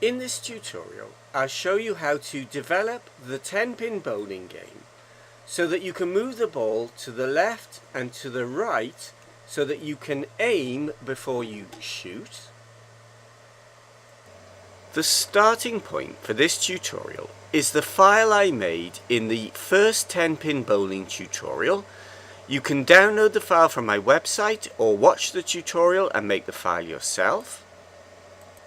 In this tutorial, I'll show you how to develop the 10-pin bowling game so that you can move the ball to the left and to the right so that you can aim before you shoot. The starting point for this tutorial is the file I made in the first 10-pin bowling tutorial. You can download the file from my website or watch the tutorial and make the file yourself.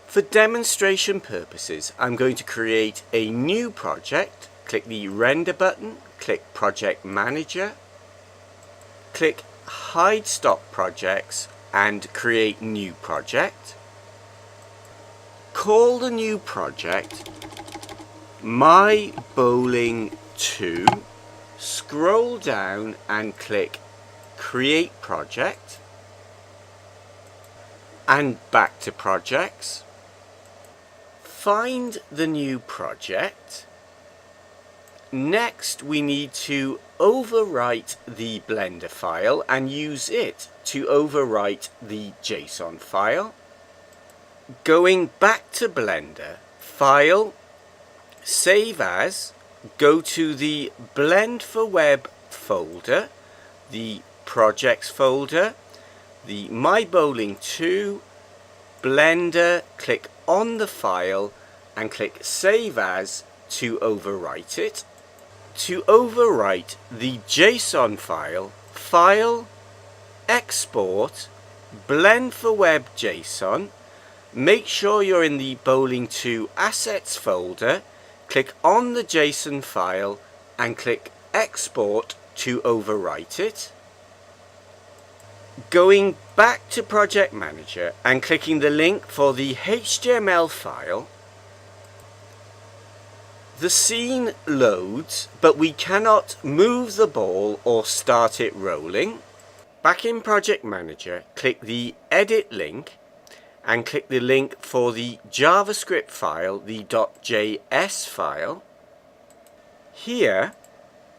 For demonstration purposes, I'm going to create a new project. Click the render button, click Project Manager, click Hide Stop Projects and create New Project. Call the new project My Bowling 2. Scroll down and click Create Project and back to Projects. Find the new project. Next we need to overwrite the Blender file and use it to overwrite the JSON file. Going back to Blender, File, Save As, go to the blend4web folder, the Projects folder, the My Bowling 2, Blender, click on the file and click Save As to overwrite it. To overwrite the JSON file, File, Export, blend4web JSON. Make sure you're in the Bowling 2 Assets folder. Click on the JSON file and click Export to overwrite it. Going back to Project Manager and clicking the link for the HTML file. The scene loads, but we cannot move the ball or start it rolling. Back in Project Manager, click the Edit link and click the link for the JavaScript file, the .js file. Here,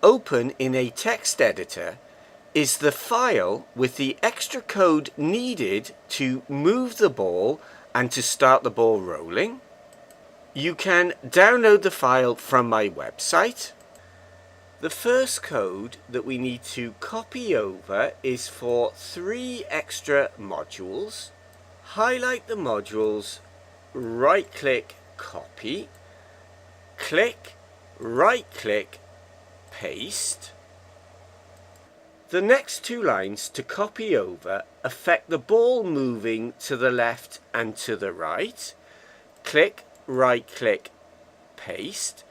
open in a text editor is the file with the extra code needed to move the ball and to start the ball rolling. You can download the file from my website. The first code that we need to copy over is for 3 extra modules. Highlight the modules, right-click, copy, click, right-click, paste. The next 2 lines to copy over affect the ball moving to the left and to the right. Click, right-click, paste.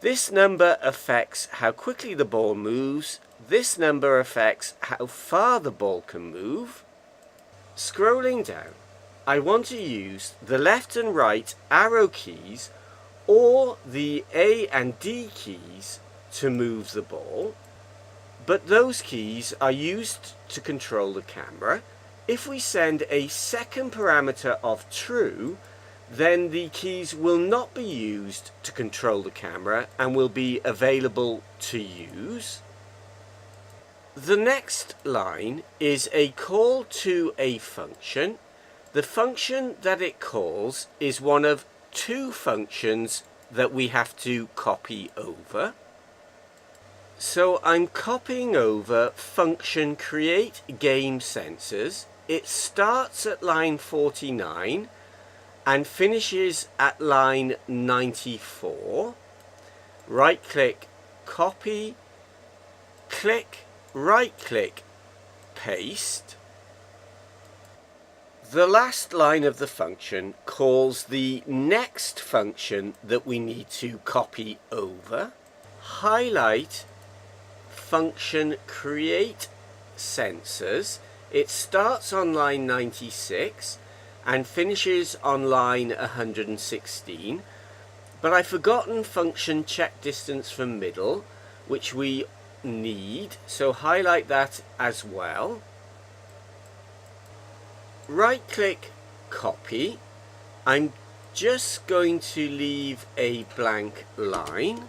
This number affects how quickly the ball moves. This number affects how far the ball can move. Scrolling down, I want to use the left and right arrow keys or the A and D keys to move the ball. But those keys are used to control the camera. If we send a second parameter of true, then the keys will not be used to control the camera and will be available to use. The next line is a call to a function. The function that it calls is one of 2 functions that we have to copy over. So I'm copying over function create game sensors. It starts at line 49 and finishes at line 94. Right click, copy, click, right click, paste. The last line of the function calls the next function that we need to copy over. Highlight function create sensors. It starts on line 96 and finishes on line 116, but I've forgotten function check distance from middle, which we need, so highlight that as well. Right click, copy. I'm just going to leave a blank line.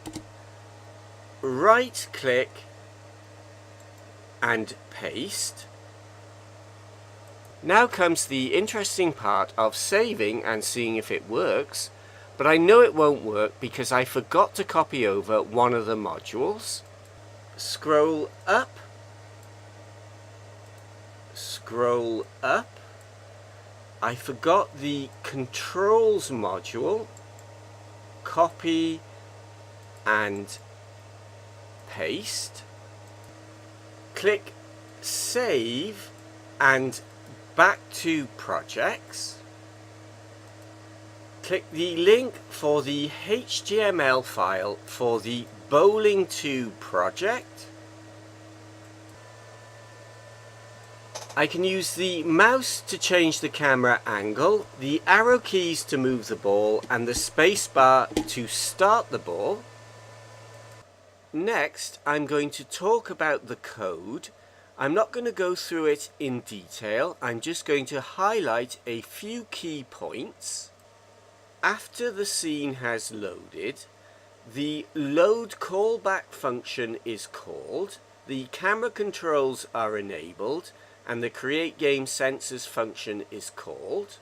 Right click and paste. Now comes the interesting part of saving and seeing if it works. but I know it won't work because I forgot to copy over one of the modules. Scroll up, scroll up. I forgot the controls module. Copy and paste. Click save and back to projects. Click the link for the HTML file for the Bowling2 project. I can use the mouse to change the camera angle, the arrow keys to move the ball, and the spacebar to start the ball. Next, I'm going to talk about the code. I'm not going to go through it in detail. I'm just going to highlight a few key points. After the scene has loaded, the load callback function is called, the camera controls are enabled, and the create game sensors function is called.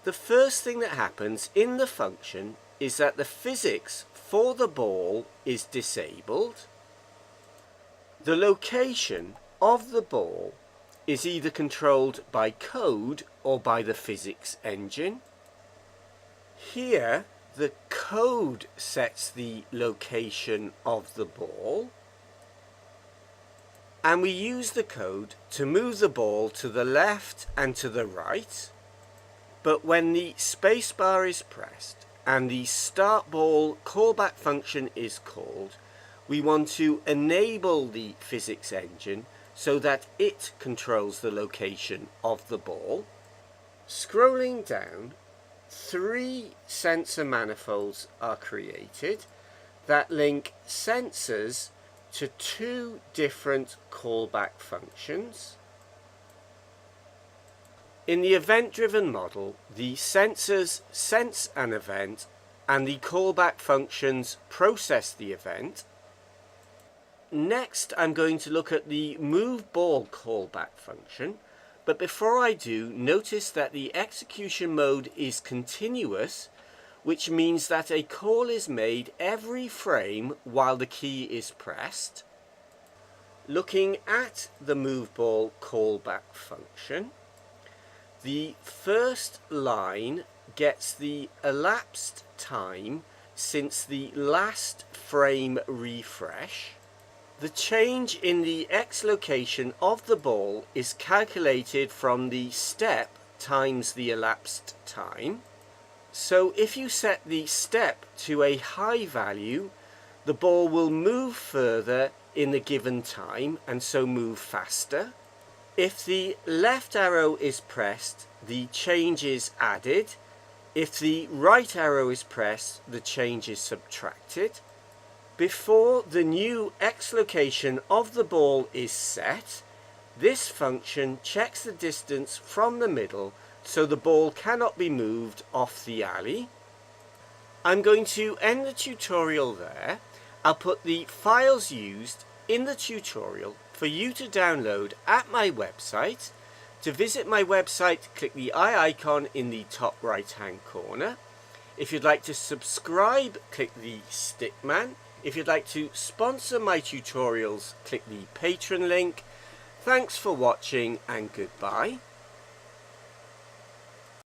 The first thing that happens in the function is that the physics for the ball is disabled. The location of the ball is either controlled by code or by the physics engine. Here, the code sets the location of the ball, and we use the code to move the ball to the left and to the right. But when the spacebar is pressed and the start ball callback function is called, we want to enable the physics engine so that it controls the location of the ball. Scrolling down, 3 sensor manifolds are created that link sensors to 2 different callback functions. In the event-driven model, the sensors sense an event and the callback functions process the event. Next, I'm going to look at the move ball callback function, but before I do, notice that the execution mode is continuous, which means that a call is made every frame while the key is pressed. Looking at the move ball callback function, the first line gets the elapsed time since the last frame refresh. The change in the X location of the ball is calculated from the step times the elapsed time. So if you set the step to a high value, the ball will move further in the given time and so move faster. If the left arrow is pressed, the change is added. If the right arrow is pressed, the change is subtracted. Before the new X location of the ball is set, this function checks the distance from the middle so the ball cannot be moved off the alley. I'm going to end the tutorial there. I'll put the files used in the tutorial for you to download at my website. To visit my website, click the eye icon in the top right hand corner. If you'd like to subscribe, click the stickman. If you'd like to sponsor my tutorials, click the Patreon link. Thanks for watching and goodbye.